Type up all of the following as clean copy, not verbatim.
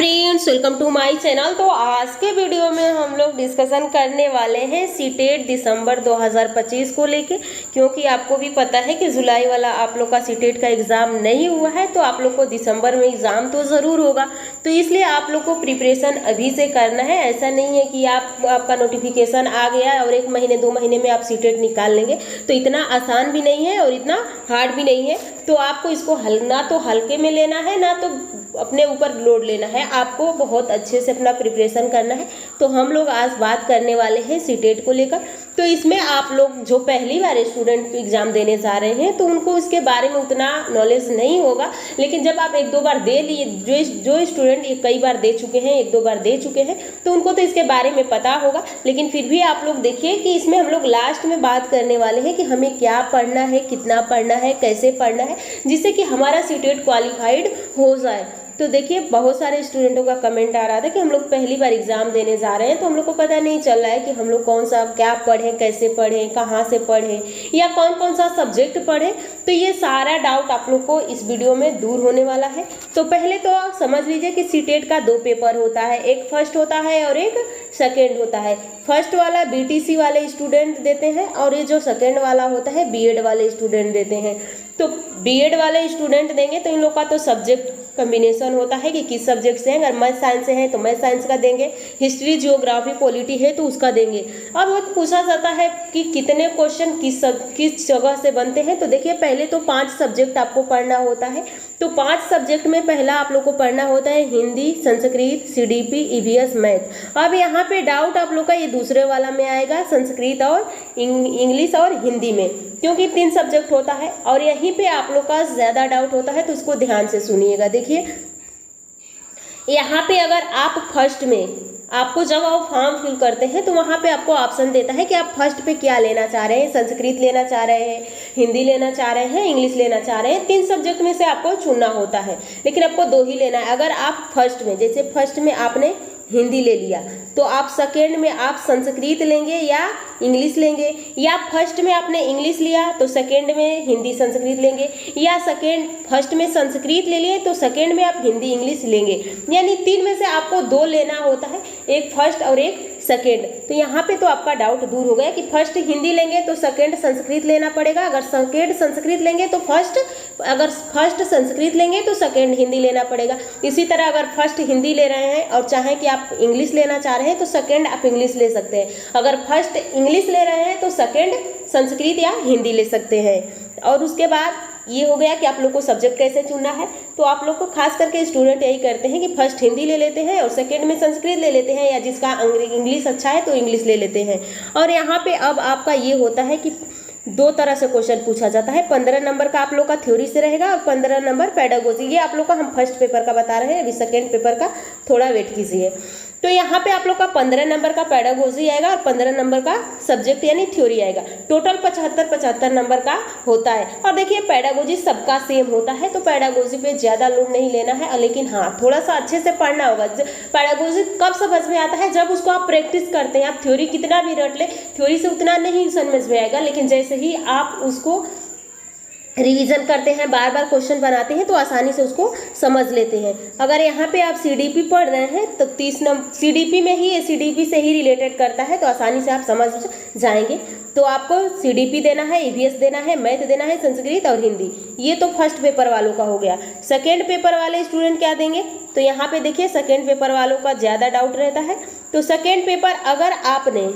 Friends, welcome to my channel. तो आज के वीडियो में हम लोग डिस्कशन करने वाले हैं सीटेट दिसंबर 2025 को लेके, क्योंकि आपको भी पता है कि जुलाई वाला आप लोग का सीटेट का एग्ज़ाम नहीं हुआ है, तो आप लोग को दिसंबर में एग्ज़ाम तो ज़रूर होगा। तो इसलिए आप लोग को प्रिपरेशन अभी से करना है। ऐसा नहीं है कि आपका नोटिफिकेशन आ गया और 1 महीने 2 महीने में आप सीटेट निकाल लेंगे, तो इतना आसान भी नहीं है और इतना हार्ड भी नहीं है। तो आपको इसको ना तो हल्के में लेना है, ना तो अपने ऊपर लोड लेना है। आपको बहुत अच्छे से अपना प्रिपरेशन करना है। तो हम लोग आज बात करने वाले हैं सीटेट को लेकर। तो इसमें आप लोग जो पहली बार स्टूडेंट एग्ज़ाम देने जा रहे हैं, तो उनको इसके बारे में उतना नॉलेज नहीं होगा। लेकिन जब आप 1-2 बार दे लिए, जो स्टूडेंट कई बार दे चुके हैं, 1-2 बार दे चुके हैं, तो उनको तो इसके बारे में पता होगा। लेकिन फिर भी आप लोग देखिए कि इसमें हम लोग लास्ट में बात करने वाले हैं कि हमें क्या पढ़ना है, कितना पढ़ना है, कैसे पढ़ना है, जिससे कि हमारा सीटेट क्वालिफाइड हो जाए। तो देखिए, बहुत सारे स्टूडेंटों का कमेंट आ रहा था कि हम लोग पहली बार एग्ज़ाम देने जा रहे हैं, तो हम लोग को पता नहीं चल रहा है कि हम लोग कौन सा क्या पढ़ें, कैसे पढ़ें, कहाँ से पढ़ें, या कौन कौन सा सब्जेक्ट पढ़ें। तो ये सारा डाउट आप लोग को इस वीडियो में दूर होने वाला है। तो पहले तो समझ लीजिए कि सीटेट का 2 पेपर होता है, एक फर्स्ट होता है और एक सेकेंड होता है। फर्स्ट वाला बीटीसी वाले स्टूडेंट देते हैं और ये जो सेकेंड वाला होता है बीएड वाले स्टूडेंट देते हैं। तो बीएड वाले स्टूडेंट देंगे तो इन लोग का तो सब्जेक्ट कम्बिनेशन होता है कि किस सब्जेक्ट से हैं। अगर मैथ साइंस से हैं तो मैथ साइंस का देंगे, हिस्ट्री जियोग्राफी पॉलिटी है तो उसका देंगे। अब वो पूछा जाता है कि कितने क्वेश्चन किस जगह से बनते हैं। तो देखिए, पहले तो 5 सब्जेक्ट आपको पढ़ना होता है। तो 5 सब्जेक्ट में पहला आप लोग को पढ़ना होता है Hindi, Sanskrit, CDP, EVS, math. अब यहाँ पे डाउट आप लोग का ये दूसरे वाला में आएगा, संस्कृत और इंग्लिश और हिंदी में, क्योंकि 3 सब्जेक्ट होता है। और यहीं पे आप लोग का ज़्यादा डाउट होता है, तो इसको ध्यान से सुनिएगा। देखिए, यहाँ पे अगर आप फर्स्ट में, आपको जब आप फॉर्म फिल करते हैं तो वहाँ पे आपको ऑप्शन देता है कि आप फर्स्ट पे क्या लेना चाह रहे हैं। संस्कृत लेना चाह रहे हैं, हिंदी लेना चाह रहे हैं, इंग्लिश लेना चाह रहे हैं। 3 सब्जेक्ट में से आपको चुनना होता है, लेकिन आपको 2 ही लेना है। अगर आप फर्स्ट में, जैसे फर्स्ट में आपने हिंदी ले लिया, तो आप सेकेंड में आप संस्कृत लेंगे या इंग्लिश लेंगे, या फर्स्ट में आपने इंग्लिश लिया तो सेकेंड में हिंदी संस्कृत लेंगे, या फर्स्ट में संस्कृत ले लिए तो सेकेंड में आप हिंदी इंग्लिश लेंगे। यानी 3 में से आपको 2 लेना होता है, एक फर्स्ट और एक सेकेंड। तो यहाँ पे तो आपका डाउट दूर हो गया कि फर्स्ट हिंदी लेंगे तो सेकेंड संस्कृत लेना पड़ेगा। अगर सेकेंड संस्कृत लेंगे तो अगर फर्स्ट संस्कृत लेंगे तो सेकेंड हिंदी लेना पड़ेगा। इसी तरह अगर फर्स्ट हिंदी ले रहे हैं और चाहें कि आप इंग्लिश लेना चाह रहे हैं तो सेकेंड आप इंग्लिश ले सकते हैं। अगर फर्स्ट इंग्लिश ले रहे हैं तो सेकेंड संस्कृत या हिंदी ले सकते हैं। और उसके बाद ये हो गया कि आप लोग को सब्जेक्ट कैसे चुनना है। तो आप लोग को खास करके स्टूडेंट यही करते हैं कि फर्स्ट हिंदी ले लेते हैं और सेकंड में संस्कृत ले लेते हैं, या जिसका इंग्लिश अच्छा है तो इंग्लिश ले लेते हैं। और यहाँ पे अब आपका ये होता है कि 2 तरह से क्वेश्चन पूछा जाता है। 15 नंबर का आप लोग का थ्योरी से रहेगा और 15 नंबर पेडागोजी। ये आप लोग का हम फर्स्ट पेपर का बता रहे हैं, अभी सेकेंड पेपर का थोड़ा वेट कीजिए। तो यहाँ पे आप लोग का 15 नंबर का पेडागोजी आएगा और 15 नंबर का सब्जेक्ट यानी थ्योरी आएगा। टोटल 75 नंबर का होता है। और देखिए, पेडागोजी सबका सेम होता है, तो पेडागोजी पे ज़्यादा लोड नहीं लेना है। लेकिन हाँ, थोड़ा सा अच्छे से पढ़ना होगा। पेडागोजी कब समझ में आता है? जब उसको आप प्रैक्टिस करते हैं। आप थ्योरी कितना भी रट ले, थ्योरी से उतना नहीं समझ में आएगा, लेकिन जैसे ही आप उसको रिवीजन करते हैं, बार बार क्वेश्चन बनाते हैं, तो आसानी से उसको समझ लेते हैं। अगर यहाँ पे आप सीडीपी पढ़ रहे हैं तो 30 नंबर सीडीपी में ही, सीडीपी से ही रिलेटेड करता है, तो आसानी से आप समझ जाएंगे। तो आपको सीडीपी देना है, ईवीएस देना है, मैथ देना है, संस्कृत और हिंदी। ये तो फर्स्ट पेपर वालों का हो गया। सेकेंड पेपर वाले स्टूडेंट क्या देंगे? तो यहाँ पे देखिए, सेकेंड पेपर वालों का ज़्यादा डाउट रहता है। तो सेकेंड पेपर अगर आपने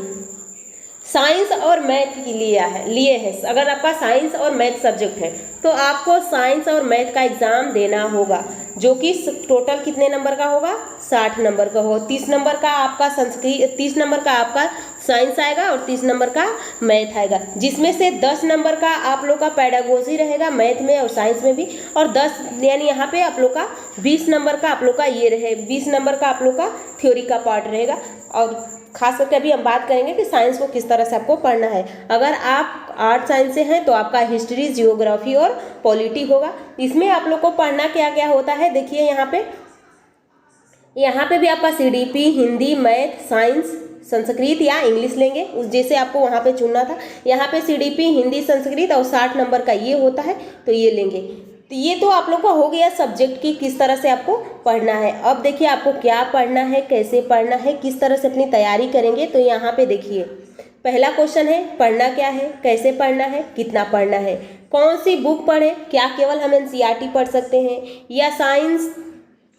साइंस और मैथ लिए हैं, अगर आपका साइंस और मैथ सब्जेक्ट है, तो आपको साइंस और मैथ का एग्ज़ाम देना होगा, जो कि टोटल कितने नंबर का होगा? 60 नंबर का होगा। 30 नंबर का आपका संस्कृत, 30 नंबर का आपका साइंस आएगा और 30 नंबर का मैथ आएगा, जिसमें से 10 नंबर का आप लोग का पेडागोजी रहेगा मैथ में और साइंस में भी, और 10 यानी यहाँ पे आप लोग का 20 नंबर का आप लोग का ये रहे, 20 नंबर का आप लोग का थ्योरी का पार्ट रहेगा। और खास करके अभी हम बात करेंगे कि साइंस को किस तरह से आपको पढ़ना है। अगर आप आर्ट साइंस से हैं तो आपका हिस्ट्री, जियोग्राफी और पॉलिटी होगा। इसमें आप लोग को पढ़ना क्या क्या होता है, देखिए यहाँ पे भी आपका CDP, Hindi, math, science, Sanskrit या इंग्लिश लेंगे, उस जैसे आपको वहाँ पे चुनना था। यहाँ पे सीडीपी, हिंदी, संस्कृत और 60 नंबर का ये होता है, तो ये लेंगे। तो ये तो आप लोग का हो गया सब्जेक्ट की किस तरह से आपको पढ़ना है। अब देखिए आपको क्या पढ़ना है, कैसे पढ़ना है, किस तरह से अपनी तैयारी करेंगे। तो यहाँ पे देखिए पहला क्वेश्चन है पढ़ना क्या है, कैसे पढ़ना है, कितना पढ़ना है, कौन सी बुक पढ़ें, क्या केवल हम एनसीईआरटी पढ़ सकते हैं या साइंस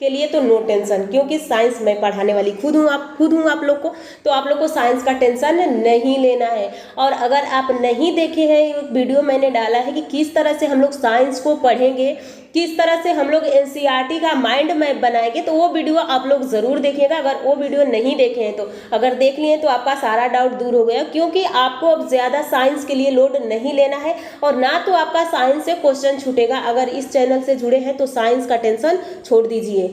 के लिए तो नो टेंशन, क्योंकि साइंस मैं पढ़ाने वाली खुद हूँ आप लोग को, तो आप लोग को साइंस का टेंशन नहीं लेना है। और अगर आप नहीं देखे हैं वीडियो मैंने डाला है कि किस तरह से हम लोग साइंस को पढ़ेंगे, किस तरह से हम लोग एनसीईआरटी का माइंड मैप बनाएंगे, तो वो वीडियो आप लोग ज़रूर देखिएगा। अगर वो वीडियो नहीं देखे हैं तो अगर देख लिए तो आपका सारा डाउट दूर हो गया, क्योंकि आपको अब ज़्यादा साइंस के लिए लोड नहीं लेना है और ना तो आपका साइंस से क्वेश्चन छूटेगा। अगर इस चैनल से जुड़े हैं तो साइंस का टेंशन छोड़ दीजिए,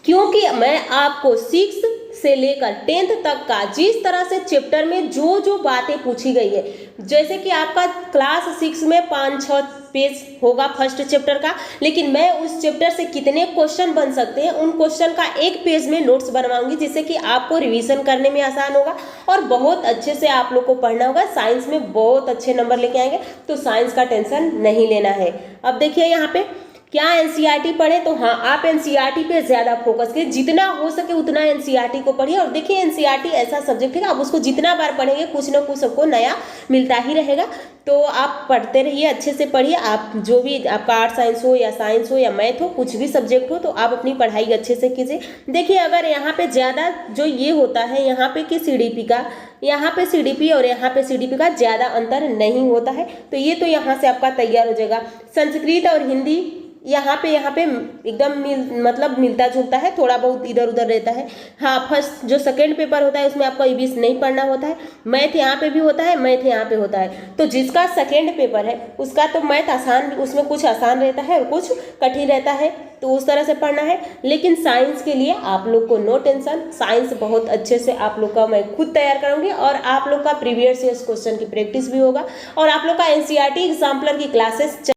क्योंकि मैं आपको 6 से लेकर 10th तक का जिस तरह से चैप्टर में जो जो बातें पूछी गई है, जैसे कि आपका क्लास 6 में 5-6 पेज होगा फर्स्ट चैप्टर का, लेकिन मैं उस चैप्टर से कितने क्वेश्चन बन सकते हैं उन क्वेश्चन का एक पेज में नोट्स बनवाऊंगी, जिससे कि आपको रिवीजन करने में आसान होगा और बहुत अच्छे से आप लोग को पढ़ना होगा। साइंस में बहुत अच्छे नंबर लेके आएंगे, तो साइंस का टेंशन नहीं लेना है। अब देखिए यहाँ पे क्या एनसीईआरटी पढ़े, तो हाँ आप एनसीईआरटी पे ज़्यादा फोकस करिए, जितना हो सके उतना एनसीईआरटी को पढ़िए। और देखिए एनसीईआरटी ऐसा सब्जेक्ट है, आप उसको जितना बार पढ़ेंगे कुछ ना कुछ सबको नया मिलता ही रहेगा। तो आप पढ़ते रहिए, अच्छे से पढ़िए। आप जो भी आपका आर्ट साइंस हो या साइंस हो या मैथ हो, कुछ भी सब्जेक्ट हो, तो आप अपनी पढ़ाई अच्छे से कीजिए। देखिए अगर यहाँ पे ज़्यादा जो ये होता है यहाँ पे कि सीडीपी का, यहाँ पे सीडीपी और यहाँ पे सीडीपी का ज़्यादा अंतर नहीं होता है, तो ये तो यहाँ से आपका तैयार हो जाएगा। संस्कृत और हिंदी यहाँ पे एकदम मतलब मिलता जुलता है, थोड़ा बहुत इधर उधर रहता है। हाँ फर्स्ट जो सेकंड पेपर होता है उसमें आपको ईवीएस नहीं पढ़ना होता है। मैथ यहाँ पे भी होता है, मैथ यहाँ पे होता है। तो जिसका सेकंड पेपर है उसका तो मैथ आसान, उसमें कुछ आसान रहता है और कुछ कठिन रहता है, तो उस तरह से पढ़ना है। लेकिन साइंस के लिए आप लोग को नो टेंशन, साइंस बहुत अच्छे से आप लोग का मैं खुद तैयार करूँगी और आप लोग का प्रीवियस ईयर्स क्वेश्चन की प्रैक्टिस भी होगा और आप लोग का एनसीईआरटी एग्जाम्पलर की क्लासेस